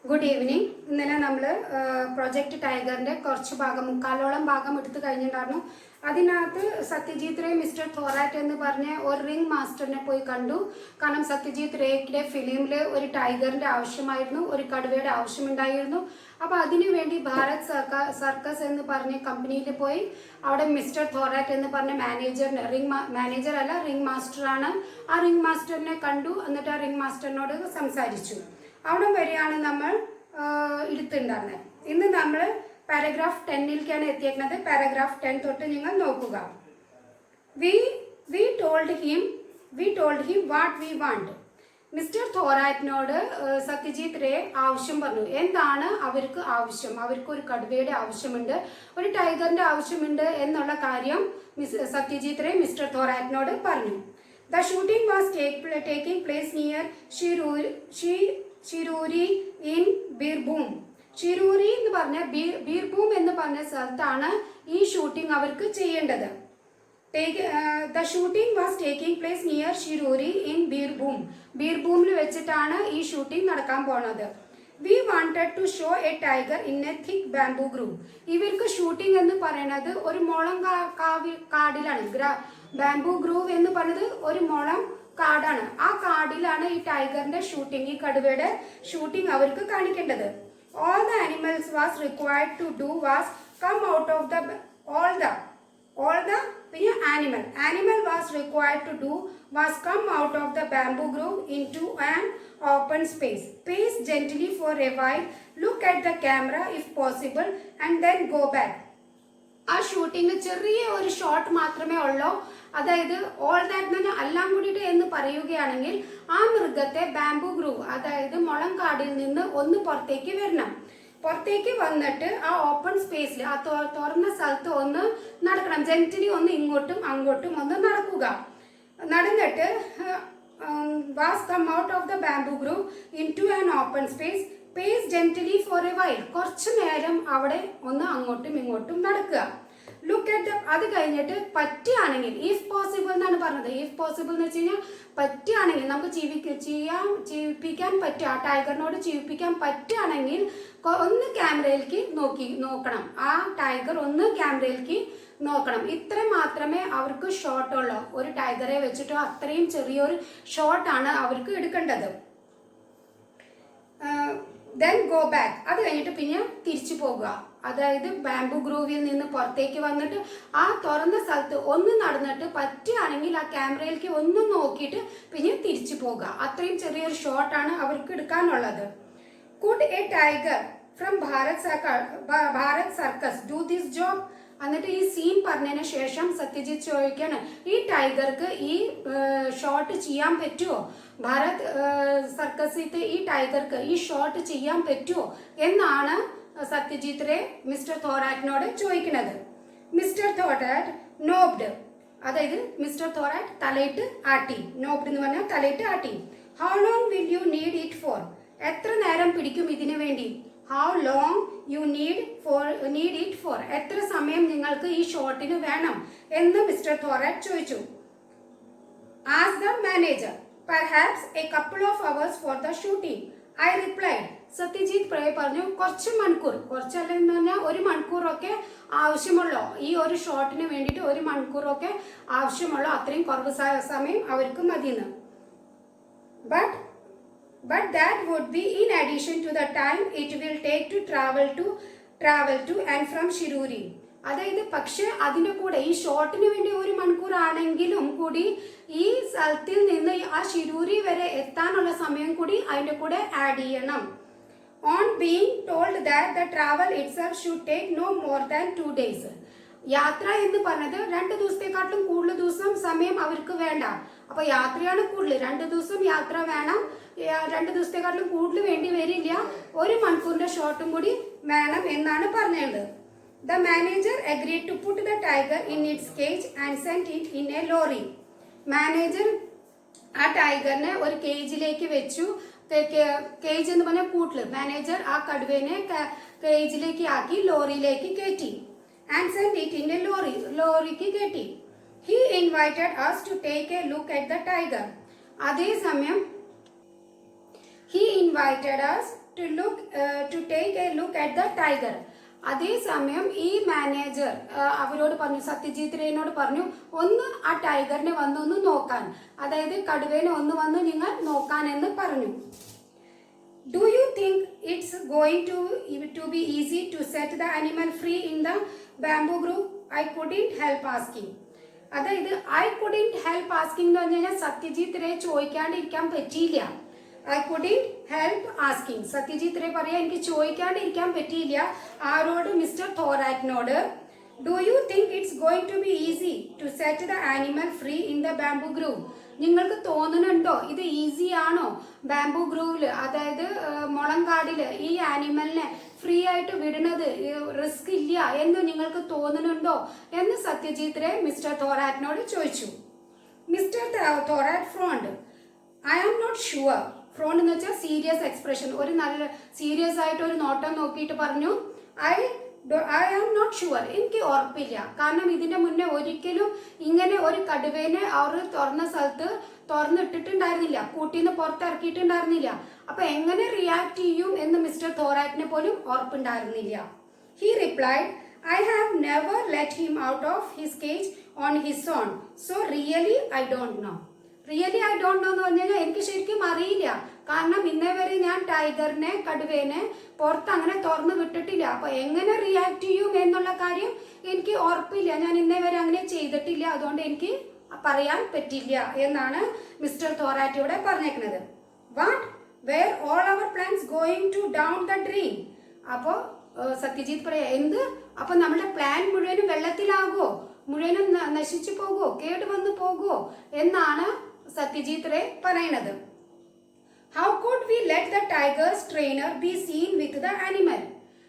Good evening. ഇന്നലെ നമ്മൾ project ടൈഗറിൻ്റെ കുറച്ച് ഭാഗം മുക്കാലോളം ഭാഗം എടുത്തു കഴിഞ്ഞിട്ടുണ്ടായിരുന്നു. അതിനകത്ത് സത്യജിത് റേ മിസ്റ്റർ തോറാറ്റ് എന്ന് പറഞ്ഞ ഒരു റിംഗ് മാസ്റ്ററിനെ പോയി കണ്ടു. കാരണം സത്യജിത് റേയുടെ ഫിലിമിൽ ഒരു ടൈഗറിൻ്റെ ആവശ്യമായിരുന്നു, ഒരു കടുവയുടെ ആവശ്യമുണ്ടായിരുന്നു. അപ്പോൾ അതിനുവേണ്ടി ഭാരത് സർക്കസ് എന്ന് പറഞ്ഞ കമ്പനിയിൽ പോയി അവിടെ മിസ്റ്റർ തോറാറ്റ് എന്ന് പറഞ്ഞ മാനേജറിനെ, മാനേജർ അല്ല റിംഗ് മാസ്റ്ററാണ്, ആ റിംഗ് മാസ്റ്ററിനെ കണ്ടു. എന്നിട്ട് ആ റിംഗ് മാസ്റ്ററിനോട് സംസാരിച്ചു. അവിടെ വരെയാണ് നമ്മൾ എടുത്തിട്ടുണ്ടായിരുന്നത്. ഇന്ന് നമ്മൾ പാരഗ്രാഫ് 10ലേക്കാണ് എത്തിയേക്കുന്നത്. പാരഗ്രാഫ് 10 തൊട്ട് നിങ്ങൾ നോക്കുക. We told him what we want. Mister തോറാറ്റിനോട് സത്യജിത് റേ ആവശ്യം പറഞ്ഞു. എന്താണ് അവർക്ക് ആവശ്യം? അവർക്ക് ഒരു കടുവയുടെ ആവശ്യമുണ്ട്, ഒരു ടൈഗറിന്റെ ആവശ്യമുണ്ട് എന്നുള്ള കാര്യം സത്യജിത് റേ മിസ്റ്റർ തോറാറ്റിനോട് പറഞ്ഞു. The shooting was taking place near Shiruri in Birbhum. Shiruri എന്ന് പറഞ്ഞ ബീർഭൂം എന്ന് പറഞ്ഞ സ്ഥലത്താണ് ഈ ഷൂട്ടിംഗ് അവർക്ക് ചെയ്യേണ്ടത്. The shooting was taking place near Shiruri in Birbhum. ബീർഭൂമിൽ വെച്ചിട്ടാണ് ഈ ഷൂട്ടിംഗ് നടക്കാൻ പോണത്. We wanted to show a tiger in a thick bamboo grove. ഇവർക്ക് ഷൂട്ടിംഗ് എന്ന് പറയുന്നത് ഒരു മുളം കാടിലാണ്. ബാംബൂ ഗ്രൂവ് എന്ന് പറയുന്നത് ഒരു മുളം കാടാണ്. ആ കാടിലാണ് ഈ ടൈഗറിന്റെ ഷൂട്ടിംഗ്, ഈ കടുവയുടെ ഷൂട്ടിംഗ് അവർക്ക് കാണിക്കേണ്ടത്. All the animals was required to do was come out of the പിന്നെ animal was required to do was come out of the bamboo grove into an open space. Pace gently for a while, look at the camera if possible and then go back. ആ shooting ചെറിയ ഒരു shot മാത്രമേ ഉള്ളൂ. അതായത് all that തന്നെ എല്ലാം കൂടിയിട്ട് എന്ന് പറയുകയാണെങ്കിൽ ആ മൃഗത്തെ ബാംബു ഗ്രൂവ്, അതായത് മുളം കാടിൽ നിന്ന് ഒന്ന് പുറത്തേക്ക് വരണം. പുറത്തേക്ക് വന്നിട്ട് ആ ഓപ്പൺ സ്പേസിൽ, ആ തുറന്ന സ്ഥലത്ത് ഒന്ന് നടക്കണം. ജെന്റലി ഒന്ന് ഇങ്ങോട്ടും അങ്ങോട്ടും ഒന്ന് നടക്കുക. നടന്നിട്ട് was come out of the bamboo grove into an open space. Pace gently for a while. കുറച്ചു നേരം അവിടെ ഒന്ന് അങ്ങോട്ടും ഇങ്ങോട്ടും നടക്കുക. ലുക്ക് അറ്റ് അത് കഴിഞ്ഞിട്ട് പറ്റുകയാണെങ്കിൽ, ഇഫ് പോസിബിൾ എന്നാണ് പറഞ്ഞത്. ഇഫ് പോസിബിൾ എന്ന് വെച്ച് കഴിഞ്ഞാൽ പറ്റുകയാണെങ്കിൽ നമുക്ക് ജീവിപ്പിക്കാൻ പറ്റുക, ആ ടൈഗറിനോട് ജീവിപ്പിക്കാൻ പറ്റുകയാണെങ്കിൽ ഒന്ന് ക്യാമറയിലേക്ക് നോക്കണം. ആ ടൈഗർ ഒന്ന് ക്യാമറയിലേക്ക് നോക്കണം. ഇത്ര മാത്രമേ അവർക്ക് ഷോട്ട് ഉള്ളൂ. ഒരു ടൈഗറെ വെച്ചിട്ടോ അത്രയും ചെറിയൊരു ഷോട്ടാണ് അവർക്ക് എടുക്കേണ്ടത്. Then go back. അത് കഴിഞ്ഞിട്ട് പിന്നെ തിരിച്ചു പോകുക. അതായത് ബാംബു ഗ്രൂവിൽ നിന്ന് പുറത്തേക്ക് വന്നിട്ട് ആ തുറന്ന സ്ഥലത്ത് ഒന്ന് നടന്നിട്ട് പറ്റുകയാണെങ്കിൽ ആ ക്യാമറയിലേക്ക് ഒന്ന് നോക്കിയിട്ട് പിന്നെ തിരിച്ചു പോകുക. അത്രയും ചെറിയൊരു ഷോട്ടാണ് അവർക്ക് എടുക്കാനുള്ളത്. Could a tiger from Bharat circus do this job? എന്നിട്ട് ഈ സീൻ പറഞ്ഞതിന് ശേഷം സത്യജിത്ത് ചോദിക്കാണ്, ഈ ടൈഗർക്ക് ഈ ഷോട്ട് ചെയ്യാൻ പറ്റുമോ? ഭാരത് സർക്കസിത്തെ ഈ ടൈഗർക്ക് ഈ ഷോട്ട് ചെയ്യാൻ പറ്റുമോ എന്നാണ് സത്യജിത് റേ മിസ്റ്റർ തോറാറ്റിനോട് ചോദിക്കുന്നത്. മിസ്റ്റർ തോറാറ്റ് നോബ്ഡ്, അതായത് മിസ്റ്റർ തോറാറ്റ് തലയിട്ട് ആട്ടി. നോബ്ഡ് എന്ന് പറഞ്ഞാൽ തലയിട്ട് ആട്ടി. How long will you need it for? എത്ര നേരം പിടിക്കും ഇതിനു വേണ്ടി? How long you need it for? എത്ര സമയം നിങ്ങൾക്ക് ഈ ഷോട്ടിന് വേണം എന്ന് മിസ്റ്റർ തോറാറ്റ് ചോദിച്ചു. As the manager, perhaps a couple of hours for the shooting, I replied. Satyajit Ray പറഞ്ഞു, കുറച്ച് മണിക്കൂർ, കുറച്ചല്ലെന്ന് പറഞ്ഞാൽ ഒരു മണിക്കൂറൊക്കെ ആവശ്യമുള്ളൂ. ഈ ഒരു ഷോട്ടിന് വേണ്ടിയിട്ട് ഒരു മണിക്കൂറൊക്കെ ആവശ്യമുള്ളൂ. അത്രയും കുറവ് സമയം അവർക്ക് മതിയെന്ന്. But that would be in addition to the time it will take to travel to and from Shiruri. അതായത് പക്ഷെ അതിൻ്റെ കൂടെ ഈ ഷോട്ടിന് വേണ്ടി ഒരു മണിക്കൂർ ആണെങ്കിലും കൂടി ഈ സ്ഥലത്തിൽ നിന്ന് ആ ഷിരൂരി വരെ എത്താനുള്ള സമയം കൂടി അതിൻ്റെ കൂടെ ആഡ് ചെയ്യണം. On being told that the travel itself should take no more than 2 days. യാത്ര എന്ന് പറഞ്ഞത് 2 ദിവസത്തെക്കാട്ടിലും കൂടുതൽ ദിവസം സമയം അവർക്ക് വേണ്ട. അപ്പൊ യാത്രയാണ് കൂടുതൽ, 2 ദിവസം യാത്ര വേണം. 2 ദിവസത്തെക്കാട്ടിലും കൂടുതൽ വേണ്ടി വരില്ല. ഒരു മണിക്കൂറിന്റെ ഷോട്ടും കൂടി വേണം എന്നാണ് പറഞ്ഞത്. The manager agreed to put the tiger in its cage and sent it in a lorry. Manager ആ ടൈഗറിനെ ഒരു കേജിലേക്ക് വെച്ചു. കേജ് എന്ന് പറഞ്ഞ കൂട്ടില് മാനേജർ ആ കടുവേനെ കേജിലേക്ക് ആക്കി ലോറിയിലേക്ക് കയറ്റി. And sent it in a ലോറിക്ക് കയറ്റി. He invited us to take a look at the tiger. അതേസമയം he invited us to to take a look at the tiger. അതേസമയം ഈ മാനേജർ അവരോട് പറഞ്ഞു, സത്യജിത് റേനോട് പറഞ്ഞു, ഒന്ന് ആ ടൈഗറിനെ വന്നൊന്ന് നോക്കാൻ, അതായത് കടുവേനെ ഒന്ന് വന്ന് നിങ്ങൾ നോക്കാൻ എന്ന് പറഞ്ഞു. Do you think it's going to be easy to set the animal free in the bamboo grove? I couldn't help asking. അതായത് ഐ കുഡിൻറ്റ് ഹെൽപ്പ് ആസ്കിംഗ് എന്ന് പറഞ്ഞു കഴിഞ്ഞാൽ സത്യജിത് റേ ചോദിക്കാണ്ടിരിക്കാൻ പറ്റിയില്ല. I couldn't help asking, Satyajit Ray പറയാ എനിക്ക് ചോദിക്കാണ്ടിരിക്കാൻ പറ്റിയില്ല. ആരോട്? മിസ്റ്റർ തോറാറ്റിനോട്. Do you think it's going to be easy to set the animal free in the bamboo grove? നിങ്ങൾക്ക് തോന്നുന്നുണ്ടോ ഇത് ഈസി ആണോ ബാംബു ഗ്രൂവിൽ, അതായത് മുളങ്കാടിൽ ഈ ആനിമലിനെ ഫ്രീ ആയിട്ട് വിടുന്നത് റിസ്ക് ഇല്ല എന്ന് നിങ്ങൾക്ക് തോന്നുന്നുണ്ടോ എന്ന് സത്യജിത് റേ മിസ്റ്റർ തോറാറ്റിനോട് ചോദിച്ചു. Mister Thorat frowned. I am not sure. Frowned എന്ന് വെച്ചാൽ സീരിയസ് എക്സ്പ്രഷൻ, ഒരു നല്ല സീരിയസ് ആയിട്ട് ഒരു നോട്ടം നോക്കിയിട്ട് പറഞ്ഞു, ഐ ആം നോട്ട് ഷുവർ, എനിക്ക് ഉറപ്പില്ല. കാരണം ഇതിന്റെ മുന്നേ ഒരിക്കലും ഇങ്ങനെ ഒരു കടുവേനെ അവർ തുറന്ന സ്ഥലത്ത് തുറന്നിട്ടിട്ടുണ്ടായിരുന്നില്ല, കൂട്ടിന്ന് പുറത്തിറക്കിയിട്ടുണ്ടായിരുന്നില്ല. അപ്പൊ എങ്ങനെ റിയാക്ട് ചെയ്യും എന്ന് മിസ്റ്റർ തോറാറ്റിനെ പോലും ഉറപ്പുണ്ടായിരുന്നില്ല. He replied, I have never let him out of his cage on his own, so really I don't know. Really I don't know എന്ന് പറഞ്ഞു കഴിഞ്ഞാൽ എനിക്ക് ശരിക്കും അറിയില്ല, കാരണം ഇന്നേ വരെ ഞാൻ ടൈഗറിനെ കടുവേനെ പുറത്ത് അങ്ങനെ തുറന്നു വിട്ടിട്ടില്ല. അപ്പൊ എങ്ങനെ റിയാക്ട് ചെയ്യും എന്നുള്ള കാര്യം എനിക്ക് ഉറപ്പില്ല, ഞാൻ ഇന്നേ വരെ അങ്ങനെ ചെയ്തിട്ടില്ല, അതുകൊണ്ട് എനിക്ക് പറയാൻ പറ്റില്ല എന്നാണ് മിസ്റ്റർ തോറാറ്റിയോടെ പറഞ്ഞേക്കുന്നത്. What, were all our plans going to down the dream? അപ്പോ സത്യജിത്ത് പറയാ, എന്ത്? അപ്പൊ നമ്മുടെ പ്ലാൻ മുഴുവനും വെള്ളത്തിലാകുമോ, മുഴുവനും നശിച്ചു പോകുമോ, കേട് വന്നു പോകുമോ എന്നാണ് സത്യജിത്ത് റേ പറയണത്. How could we let the tigers trainer be seen with the animal?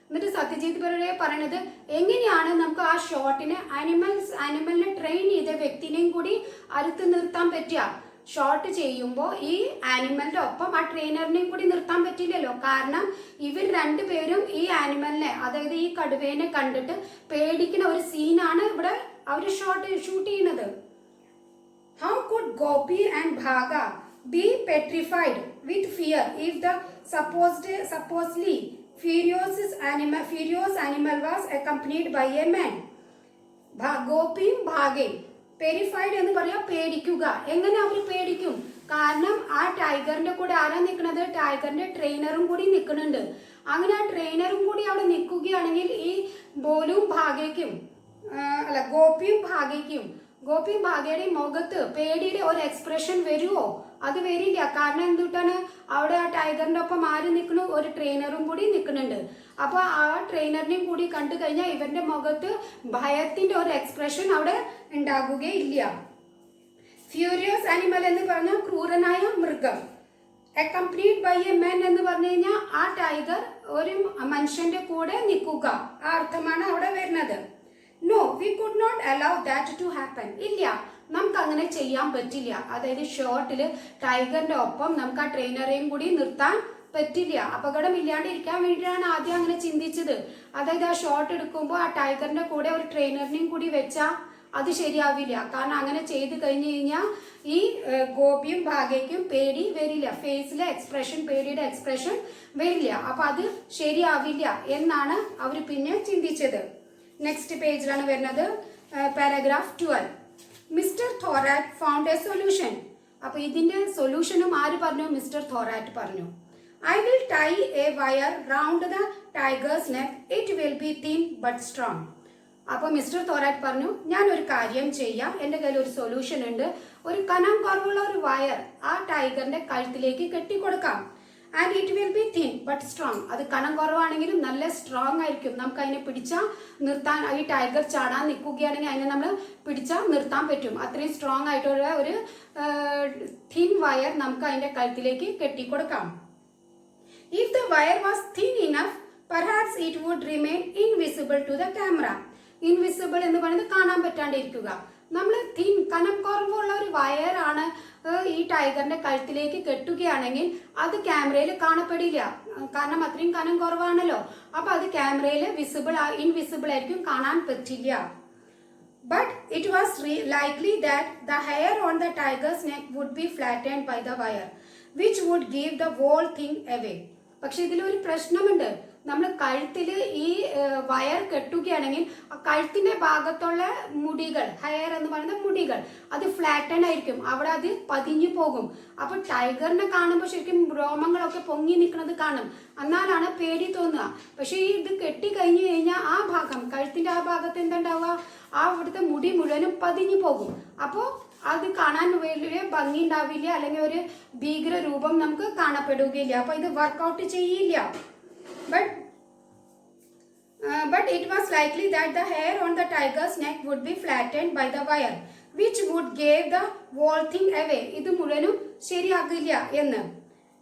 എന്നിട്ട് സത്യജിത്ത് റേ പറയണത്, എങ്ങനെയാണ് നമുക്ക് ആ ഷോട്ടിനെ ആനിമലിനെ ട്രെയിൻ ചെയ്ത വ്യക്തിനെയും കൂടി അടുത്ത് നിർത്താൻ പറ്റുക? ഷോട്ട് ചെയ്യുമ്പോൾ ഈ ആനിമലിന്റെ ഒപ്പം ആ ട്രെയിനറിനെയും കൂടി നിർത്താൻ പറ്റില്ലല്ലോ, കാരണം ഇവർ രണ്ടുപേരും ഈ ആനിമലിനെ, അതായത് ഈ കടുവേനെ കണ്ടിട്ട് പേടിക്കുന്ന ഒരു സീനാണ് ഇവിടെ അവർ ഷൂട്ട് ചെയ്യുന്നത്. How could Gopi and Bhaga be petrified with fear if the supposedly furious animal was accompanied by a man? ഗോപിയും ഭാഗയും പെരിഫൈഡ് എന്ന് പറയാ പേടിക്കുക. എങ്ങനെ അവർ പേടിക്കും? കാരണം ആ ടൈഗറിന്റെ കൂടെ ആരാ നിൽക്കുന്നത്? ടൈഗറിന്റെ ട്രെയിനറും കൂടി നിൽക്കുന്നുണ്ട്. അങ്ങനെ ആ ട്രെയിനറും കൂടി അവിടെ നിൽക്കുകയാണെങ്കിൽ ഈ ബോലും ഭാഗ്യയ്ക്കും ഗോപിയും ഭാഗ്യയുടെയും മുഖത്ത് പേടിയുടെ ഒരു എക്സ്പ്രഷൻ വരുമോ? അത് വരില്ല. കാരണം എന്തുട്ടാണ്, അവിടെ ആ ടൈഗറിന്റെ ഒപ്പം ആര് നിൽക്കണു? ഒരു ട്രെയിനറും കൂടി നിൽക്കുന്നുണ്ട്. അപ്പൊ ആ ട്രെയിനറിനെയും കൂടി കണ്ടു കഴിഞ്ഞാൽ ഇവന്റെ മുഖത്ത് ഭയത്തിന്റെ ഒരു എക്സ്പ്രഷൻ അവിടെ ഉണ്ടാകുകയില്ല. ഫ്യൂരിയസ് ആനിമൽ എന്ന് പറഞ്ഞാൽ ക്രൂരനായ മൃഗം. അക്കംപ്ലീഡ് ബൈ എ മാൻ എന്ന് പറഞ്ഞു കഴിഞ്ഞാൽ ആ ടൈഗർ ഒരു മനുഷ്യന്റെ കൂടെ നിൽക്കുക, ആ അർത്ഥമാണ് അവിടെ വരുന്നത്. No, we could not allow that to happen. ഇല്ല, നമുക്ക് അങ്ങനെ ചെയ്യാൻ പറ്റില്ല. അതായത് ഷോട്ടില് ടൈഗറിന്റെ ഒപ്പം നമുക്ക് ആ ട്രെയിനറെയും കൂടി നിർത്താൻ പറ്റില്ല. അപകടം ഇല്ലാണ്ടിരിക്കാൻ വേണ്ടിയിട്ടാണ് ആദ്യം അങ്ങനെ ചിന്തിച്ചത്. അതായത് ആ ഷോട്ട് എടുക്കുമ്പോൾ ആ ടൈഗറിന്റെ കൂടെ ഒരു ട്രെയിനറിനെയും കൂടി വെച്ചാൽ അത് ശരിയാവില്ല. കാരണം അങ്ങനെ ചെയ്ത് കഴിഞ്ഞു കഴിഞ്ഞാൽ ഈ ഗോപിയും ഭാഗ്യയ്ക്കും പേടി വരില്ല, ഫേസിലെ എക്സ്പ്രഷൻ, പേടിയുടെ എക്സ്പ്രഷൻ വരില്ല. അപ്പൊ അത് ശരിയാവില്ല എന്നാണ് അവർ പിന്നെ ചിന്തിച്ചത്. നെക്സ്റ്റ് പേജിലാണ് വരുന്നത്, paragraph 12. Mister Thorat found a solution. അപ്പൊ ഇതിന്റെ സൊല്യൂഷനും ആര് പറഞ്ഞു? മിസ്റ്റർ തോറാറ്റ് പറഞ്ഞു. I will tie a wire round the tiger's neck. It will be thin but strong. അപ്പോൾ മിസ്റ്റർ തോറാറ്റ് പറഞ്ഞു, ഞാൻ ഒരു കാര്യം ചെയ്യാം, എൻ്റെ കയ്യിൽ ഒരു സൊല്യൂഷൻ ഉണ്ട്. ഒരു കനം കുറവുള്ള ഒരു വയർ ആ ടൈഗറിന്റെ കഴുത്തിലേക്ക് കെട്ടിക്കൊടുക്കാം. And it will be thin but strong. അത് കനം കുറവാണെങ്കിലും നല്ല സ്ട്രോങ് ആയിരിക്കും. നമുക്ക് അതിനെ പിടിച്ചാൽ നിർത്താൻ, ഈ ടൈഗർ ചാടാൻ നിൽക്കുകയാണെങ്കിൽ അതിനെ നമ്മൾ പിടിച്ചാൽ നിർത്താൻ പറ്റും. അത്രയും സ്ട്രോങ് ആയിട്ടുള്ള ഒരു തിൻ വയർ നമുക്ക് അതിന്റെ കഴുത്തിലേക്ക് കെട്ടിക്കൊടുക്കാം. If the wire was thin enough, perhaps it would remain invisible to the camera. Invisible എന്ന് പറയുന്നത് കാണാൻ പറ്റാണ്ടിരിക്കുക. നമ്മൾ തിൻ, കനം കുറവുള്ള ഒരു വയറാണ് ഈ ടൈഗറിന്റെ കഴുത്തിലേക്ക് കെട്ടുകയാണെങ്കിൽ അത് ക്യാമറയിൽ കാണപ്പെടില്ല. കാരണം അത്രയും കനം കുറവാണല്ലോ. അപ്പൊ അത് ക്യാമറയിൽ ഇൻവിസിബിൾ ആയിരിക്കും, കാണാൻ പറ്റില്ല. But it was likely that the hair on the tiger's neck would be flattened by the wire, which would give the whole thing away. പക്ഷെ ഇതിലൊരു പ്രശ്നമുണ്ട്. നമ്മൾ കഴുത്തിൽ ഈ വയർ കെട്ടുകയാണെങ്കിൽ ആ കഴുത്തിന്റെ ഭാഗത്തുള്ള മുടികൾ, ഹെയർ എന്ന് പറയുന്ന മുടികൾ, അത് ഫ്ലാറ്റൺ ആയിരിക്കും, അവിടെ അത് പതിഞ്ഞു പോകും. അപ്പൊ ടൈഗറിനെ കാണുമ്പോൾ ശരിക്കും രോമങ്ങളൊക്കെ പൊങ്ങി നിൽക്കുന്നത് കാണും, എന്നാലാണ് പേടി തോന്നുക. പക്ഷെ ഈ ഇത് കെട്ടി കഴിഞ്ഞു കഴിഞ്ഞാൽ ആ ഭാഗം, കഴുത്തിന്റെ ആ ഭാഗത്ത് എന്തുണ്ടാവുക, ആ ഇവിടുത്തെ മുടി മുഴുവനും പതിഞ്ഞു പോകും. അപ്പോൾ അത് കാണാൻ വലിയ ഭംഗി ഉണ്ടാവില്ല, അല്ലെങ്കിൽ ഒരു ഭീകര രൂപം നമുക്ക് കാണപ്പെടുകയില്ല. അപ്പൊ ഇത് വർക്കൗട്ട് ചെയ്യില്ല. But it was likely that the hair on the tiger's neck would be flattened by the wire, which would give the whole thing away. ഇത് മുഴുവനും ശരിയാകില്ല എന്ന്.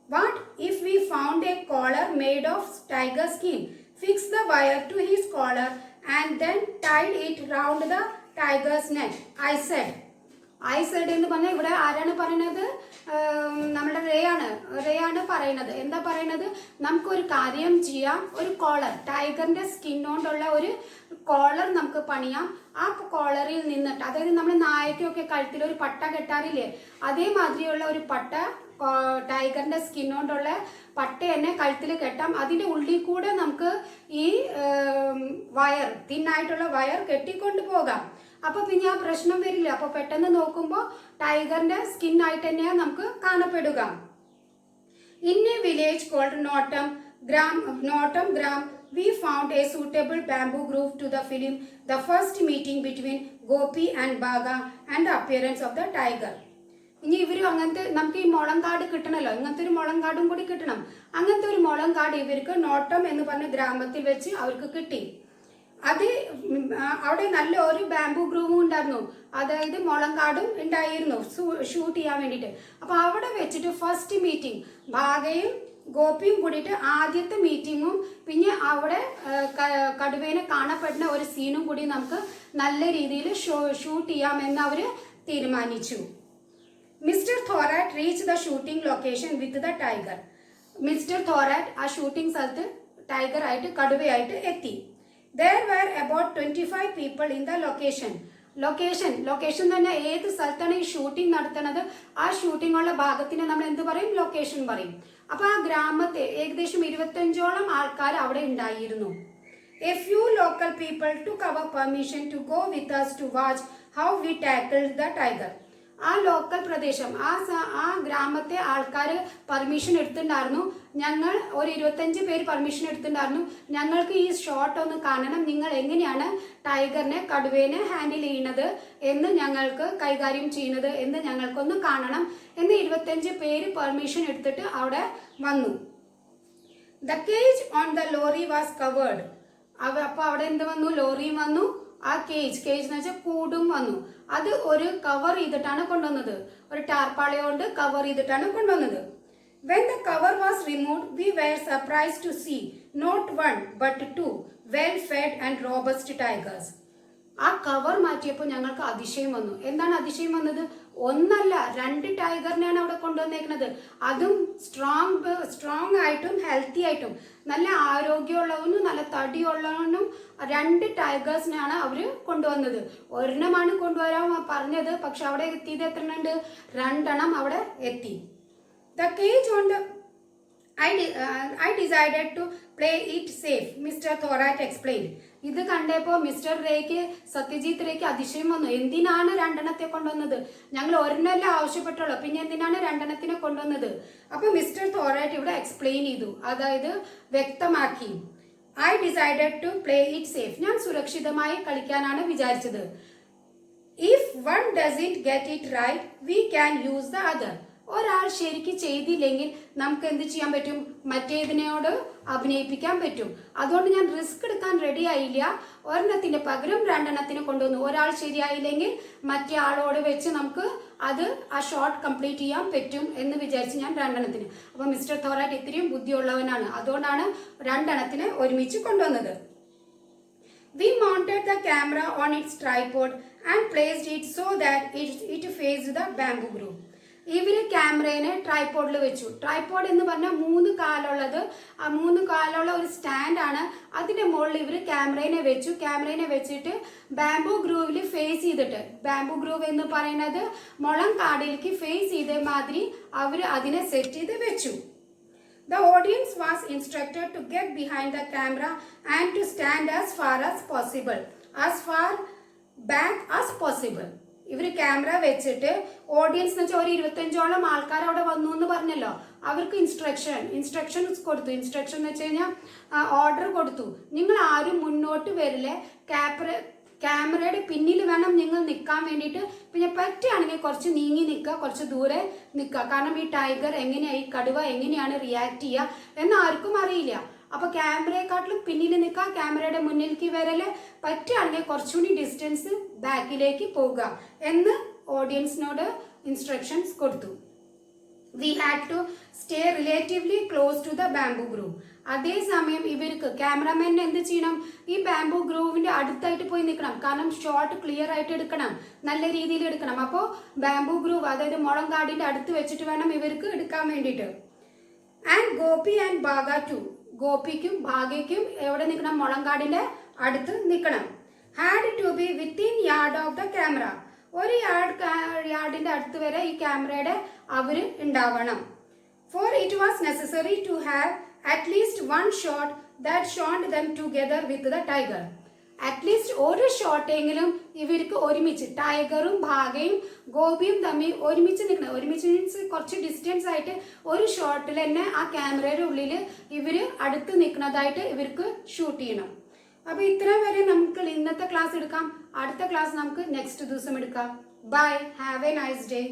What if we found a collar made of tiger skin, fixed the wire to his collar and then tied it round the tiger's neck? I said. എന്ന് പറഞ്ഞാൽ ഇവിടെ ആരാണ് പറയുന്നത്? നമ്മുടെ റേയാണ് പറയുന്നത്. എന്താ പറയുന്നത്? നമുക്കൊരു കാര്യം ചെയ്യാം, ഒരു കോളർ, ടൈഗറിന്റെ സ്കിൻ കൊണ്ടുള്ള ഒരു കോളർ നമുക്ക് പണിയാം. ആ കോളറിൽ നിന്നിട്ട്, അതായത് നമ്മൾ നായക്കൊക്കെ കഴുത്തിൽ ഒരു പട്ട കെട്ടാറില്ലേ, അതേമാതിരിയുള്ള ഒരു പട്ട, ടൈഗറിന്റെ സ്കിൻ കൊണ്ടുള്ള പട്ട തന്നെ കഴുത്തിൽ കെട്ടാം. അതിന്റെ ഉള്ളിൽ കൂടെ നമുക്ക് ഈ വയർ, തിന്നായിട്ടുള്ള വയർ കെട്ടിക്കൊണ്ടു പോകാം. അപ്പൊ പിന്നെ ആ പ്രശ്നം വരില്ല. അപ്പൊ പെട്ടെന്ന് നോക്കുമ്പോൾ ടൈഗറിന്റെ സ്കിൻ ആയിട്ട് തന്നെയാണ് നമുക്ക് കാണപ്പെടുക. ഇൻ എ വില്ലേജ് കോൾഡ് നോട്ടം gram we found a suitable bamboo groove to the film The First Meeting Between Gopi and Bhaga and the Appearance of the Tiger. ഇനി ഇവരും അങ്ങനത്തെ, നമുക്ക് ഈ മുളങ്കാട് കിട്ടണമല്ലോ, ഇങ്ങനത്തെ ഒരു മുളങ്കാടും കൂടി കിട്ടണം. അങ്ങനത്തെ ഒരു മുളങ്കാട് ഇവർക്ക് നോട്ടം എന്ന് പറഞ്ഞ ഗ്രാമത്തിൽ വെച്ച് അവർക്ക് കിട്ടി. അത് അവിടെ നല്ല ഒരു ബാംബു ഗ്രൂവും ഉണ്ടായിരുന്നു, അതായത് മുളങ്കാടും ഉണ്ടായിരുന്നു ഷൂട്ട് ചെയ്യാൻ വേണ്ടിയിട്ട്. അപ്പൊ അവിടെ വെച്ചിട്ട് ഫസ്റ്റ് മീറ്റിംഗ്, ഭാഗയും ഗോപിയും കൂടിയിട്ട് ആദ്യത്തെ മീറ്റിങ്ങും, പിന്നെ അവിടെ കടുവേനെ കാണപ്പെടുന്ന ഒരു സീനും കൂടി നമുക്ക് നല്ല രീതിയിൽ ഷൂട്ട് ചെയ്യാമെന്ന് അവര് തീരുമാനിച്ചു. Mister Thorat reach the shooting location with the tiger. Mister Thorat ആ ഷൂട്ടിംഗ് സ്ഥലത്ത് ടൈഗർ ആയിട്ട്, കടുവയായിട്ട് എത്തി. There were about 25 people in the location. Location തന്നെ ഏത് സ്ഥലത്താണ് ഈ ഷൂട്ടിംഗ് നടത്തുന്നത്, ആ ഷൂട്ടിംഗ് ഉള്ള ഭാഗത്തിന് നമ്മൾ എന്ത് പറയും? ലൊക്കേഷൻ പറയും. അപ്പൊ ആ ഗ്രാമത്തെ ഏകദേശം 25ഓളം ആൾക്കാർ അവിടെ ഉണ്ടായിരുന്നു. A few local people took our permission to go with us to watch how we tackled the tiger. ആ ലോക്കൽ പ്രദേശം, ആ ഗ്രാമത്തെ ആൾക്കാർ പെർമിഷൻ എടുത്തിട്ടുണ്ടായിരുന്നു. ഞങ്ങൾ ഒരു 25 പേര് പെർമിഷൻ എടുത്തിട്ടുണ്ടായിരുന്നു. ഞങ്ങൾക്ക് ഈ ഷോട്ട് ഒന്ന് കാണണം, നിങ്ങൾ എങ്ങനെയാണ് ടൈഗറിനെ, കടുവേനെ ഹാൻഡിൽ ചെയ്യുന്നത് എന്ന്, ഞങ്ങൾക്ക് കൈകാര്യം ചെയ്യുന്നത് എന്ന് ഞങ്ങൾക്കൊന്ന് കാണണം എന്ന് 25 പേര് പെർമിഷൻ എടുത്തിട്ട് അവിടെ വന്നു. The cage on the lorry was covered. അപ്പൊ അവിടെ എന്ത് വന്നു? ലോറിയും വന്നു, ആ കേജ് എന്ന് വെച്ചാൽ കൂടും വന്നു. അത് ഒരു കവർ ചെയ്തിട്ടാണ് കൊണ്ടുവന്നത്, ഒരു ടാർപ്പാളി കൊണ്ട് കവർ ചെയ്തിട്ടാണ് കൊണ്ടുവന്നത്. When the cover was removed, we were surprised to see not one but two well-fed and robust tigers. ആ കവർ മാറ്റിയപ്പോൾ ഞങ്ങൾക്ക് അതിശയം വന്നു. എന്താണ് അതിശയം വന്നത്? ഒന്നല്ല, 2 ടൈഗറിനെയാണ് അവിടെ കൊണ്ടുവന്നേക്കുന്നത്. അതും സ്ട്രോങ് ആയിട്ടും ഹെൽത്തി ആയിട്ടും നല്ല ആരോഗ്യമുള്ളവനും നല്ല തടിയുള്ളവനും 2 ടൈഗേഴ്സിനെയാണ് അവര് കൊണ്ടുവന്നത്. ഒരെണ്ണമാണ് കൊണ്ടുവരാൻ പറഞ്ഞത്, പക്ഷെ അവിടെ എത്തിയത് എത്ര ഉണ്ട്? 2 എണ്ണം അവിടെ എത്തി. The cage on the I decided to play it safe, Mr. Thorat explained. ഇത് കണ്ടപ്പോൾ മിസ്റ്റർ സത്യജിത് റേക്ക് അതിശയം വന്നു. എന്തിനാണ് 2 എണ്ണത്തെ കൊണ്ടുവന്നത്? ഞങ്ങൾ ഒരെണ്ണല്ലേ ആവശ്യപ്പെട്ടുള്ളൂ, പിന്നെ എന്തിനാണ് 2 എണ്ണത്തിനെ കൊണ്ടുവന്നത്? അപ്പൊ മിസ്റ്റർ തോറാറ്റ് ഇവിടെ എക്സ്പ്ലെയിൻ ചെയ്തു, അതായത് വ്യക്തമാക്കി. I decided to play it safe. ഞാൻ സുരക്ഷിതമായി കളിക്കാനാണ് വിചാരിച്ചത്. If one doesn't get it right, we can use the other. ഒരാൾ ശരിക്ക് ചെയ്തില്ലെങ്കിൽ നമുക്ക് എന്ത് ചെയ്യാൻ പറ്റും? മറ്റേതിനോട് അഭിനയിപ്പിക്കാൻ പറ്റും. അതുകൊണ്ട് ഞാൻ റിസ്ക് എടുക്കാൻ റെഡി ആയില്ല. ഒരെണ്ണത്തിന്റെ പകരം 2 എണ്ണത്തിന് കൊണ്ടുവന്നു. ഒരാൾ ശരിയായില്ലെങ്കിൽ മറ്റേ ആളോട് വെച്ച് നമുക്ക് അത് ആ ഷോട്ട് കംപ്ലീറ്റ് ചെയ്യാൻ പറ്റും എന്ന് വിചാരിച്ച് ഞാൻ 2 എണ്ണത്തിന്. അപ്പൊ മിസ്റ്റർ തോറാറ്റ് ഇത്രയും ബുദ്ധിയുള്ളവനാണ്, അതുകൊണ്ടാണ് 2 എണ്ണത്തിന് ഒരുമിച്ച് കൊണ്ടുവന്നത്. We mounted the camera on its tripod and placed it so that it faced the bamboo grove. ഇവര് ക്യാമറേനെ ട്രൈപോഡിൽ വെച്ചു. ട്രൈപോഡ് എന്ന് പറഞ്ഞാൽ 3 കാലുള്ളത്, ആ 3 കാലുള്ള ഒരു സ്റ്റാൻഡ് ആണ്. അതിന്റെ മുകളിൽ ഇവര് ക്യാമറേനെ വെച്ചു. ക്യാമറേനെ വെച്ചിട്ട് ബാംബു ഗ്രൂവിൽ ഫേസ് ചെയ്തിട്ട്, ബാംബു ഗ്രൂവ് എന്ന് പറയുന്നത് മുളം കാടിലേക്ക് ഫേസ് ചെയ്ത മാതിരി അവര് അതിനെ സെറ്റ് ചെയ്ത് വെച്ചു. The audience was instructed to get behind the camera and to stand as far as possible, as far back as possible. ഇവർ ക്യാമറ വെച്ചിട്ട് ഓഡിയൻസ് എന്ന് വെച്ചാൽ ഒരു 25ഓളം ആൾക്കാർ അവിടെ വന്നു എന്ന് പറഞ്ഞല്ലോ, അവർക്ക് ഇൻസ്ട്രക്ഷൻസ് കൊടുത്തു. ഇൻസ്ട്രക്ഷൻ എന്ന് വെച്ച് കഴിഞ്ഞാൽ ഓർഡർ കൊടുത്തു, നിങ്ങൾ ആരും മുന്നോട്ട് വരില്ലേ, ക്യാമറയുടെ പിന്നിൽ വേണം നിങ്ങൾ നിൽക്കാൻ വേണ്ടിയിട്ട്. പിന്നെ പറ്റുകയാണെങ്കിൽ കുറച്ച് നീങ്ങി നിൽക്കുക, കുറച്ച് ദൂരെ നിൽക്കുക. കാരണം ഈ ടൈഗർ എങ്ങനെയാണ്, ഈ കടുവ എങ്ങനെയാണ് റിയാക്ട് ചെയ്യുക എന്ന് ആർക്കും അറിയില്ല. അപ്പൊ ക്യാമറയെക്കാട്ടിലും പിന്നിൽ നിൽക്കുക, ക്യാമറയുടെ മുന്നിലേക്ക് വരല്, പറ്റുകയാണെങ്കിൽ കുറച്ചുകൂടി ഡിസ്റ്റൻസ് ബാക്കിലേക്ക് പോകുക എന്ന് ഓഡിയൻസിനോട് ഇൻസ്ട്രക്ഷൻസ് കൊടുത്തു. We had to stay relatively close to the bamboo grove. അതേസമയം ഇവർക്ക് ക്യാമറമാനിന് എന്ത് ചെയ്യണം, ഈ ബാംബു ഗ്രൂവിന്റെ അടുത്തായിട്ട് പോയി നിൽക്കണം. കാരണം ഷോട്ട് ക്ലിയർ ആയിട്ട് എടുക്കണം, നല്ല രീതിയിൽ എടുക്കണം. അപ്പോൾ ബാംബു ഗ്രൂവ് അതായത് മുളങ്കാടിന്റെ അടുത്ത് വെച്ചിട്ട് വേണം ഇവർക്ക് എടുക്കാൻ വേണ്ടിയിട്ട്. And Gopi and Bagha too, ഗോപിക്കും ഭാഗ്യയ്ക്കും എവിടെ നിൽക്കണം, മുളങ്കാടിന്റെ അടുത്ത് നിൽക്കണം. Had to be within yard of the camera, ഒരു യാർഡിന്റെ അടുത്ത് വരെ ഈ ക്യാമറയുടെ അവര് ഉണ്ടാവണം. For it was necessary to have at least one shot that showed them together with the tiger. At least ഒരു ഷോട്ടെങ്കിലും ഇവർക്ക് ഒരുമിച്ച്, ടൈഗറും ഭാഗയും ഗോപിയും തമ്മിൽ ഒരുമിച്ച് നിൽക്കണം. ഒരുമിച്ച് മീൻസ് കുറച്ച് ഡിസ്റ്റൻസ് ആയിട്ട് ഒരു ഷോട്ടിൽ തന്നെ ആ ക്യാമറയുടെ ഉള്ളിൽ ഇവര് അടുത്ത് നിൽക്കുന്നതായിട്ട് ഇവർക്ക് ഷൂട്ട് ചെയ്യണം. അപ്പൊ ഇത്ര വരെ നമുക്ക് ഇന്നത്തെ ക്ലാസ് എടുക്കാം. അടുത്ത ക്ലാസ് നമുക്ക് നെക്സ്റ്റ് ദിവസം എടുക്കാം. Bye, have a nice day.